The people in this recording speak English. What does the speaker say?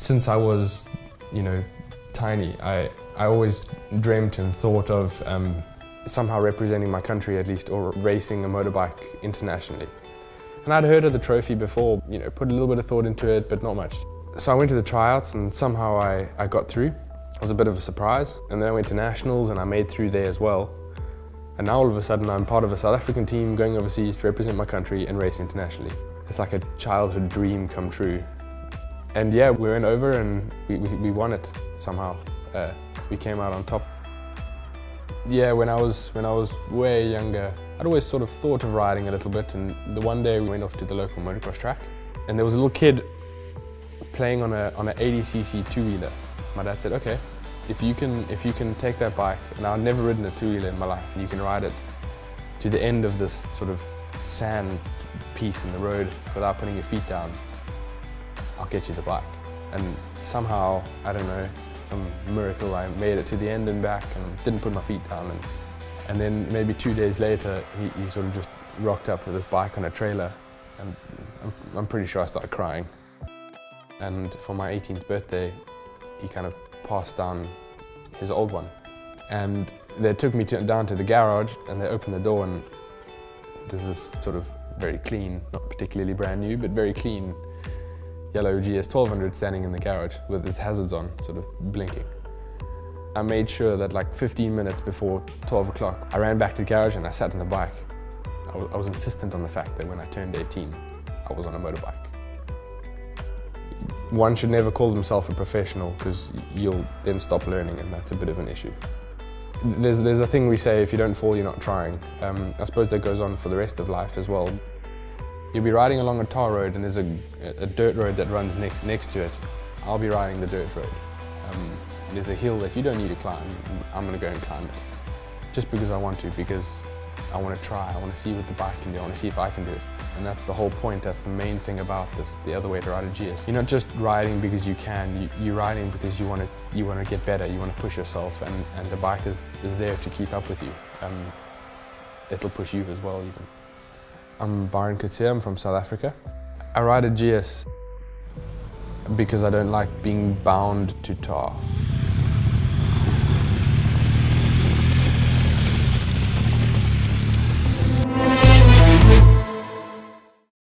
Since I was, tiny, I always dreamt and thought of somehow representing my country at least, or racing a motorbike internationally. And I'd heard of the trophy before, put a little bit of thought into it, but not much. So I went to the tryouts and somehow I got through. It was a bit of a surprise. And then I went to nationals and I made through there as well. And now all of a sudden I'm part of a South African team going overseas to represent my country and race internationally. It's like a childhood dream come true. And yeah, we went over and we won it somehow. We came out on top. Yeah, when I was way younger, I'd always sort of thought of riding a little bit, and the one day we went off to the local motocross track and there was a little kid playing on a 80cc two-wheeler. My dad said, okay, if you can take that bike, and I'd never ridden a two-wheeler in my life, and you can ride it to the end of this sort of sand piece in the road without putting your feet down, I'll get you the bike. And somehow, I don't know, some miracle, I made it to the end and back and didn't put my feet down. And then maybe 2 days later, he sort of just rocked up with his bike on a trailer, and I'm pretty sure I started crying. And for my 18th birthday, he kind of passed down his old one. And they took me down to the garage and they opened the door, and there's this sort of very clean, not particularly brand new, but very clean yellow GS 1200 standing in the garage with its hazards on, sort of blinking. I made sure that like 15 minutes before 12 o'clock, I ran back to the garage and I sat on the bike. I was insistent on the fact that when I turned 18, I was on a motorbike. One should never call themselves a professional, because you'll then stop learning, and that's a bit of an issue. There's a thing we say, if you don't fall, you're not trying. I suppose that goes on for the rest of life as well. You'll be riding along a tar road and there's a dirt road that runs next to it. I'll be riding the dirt road. There's a hill that you don't need to climb. I'm going to go and climb it. Just because I want to, because I want to try. I want to see what the bike can do. I want to see if I can do it. And that's the whole point. That's the main thing about this, the other way to ride a GS. You're not just riding because you can. You're riding because you want to get better. You want to push yourself, and the bike is there to keep up with you. It'll push you as well, even. I'm Byron. I'm from South Africa. I ride a GS because I don't like being bound to tar.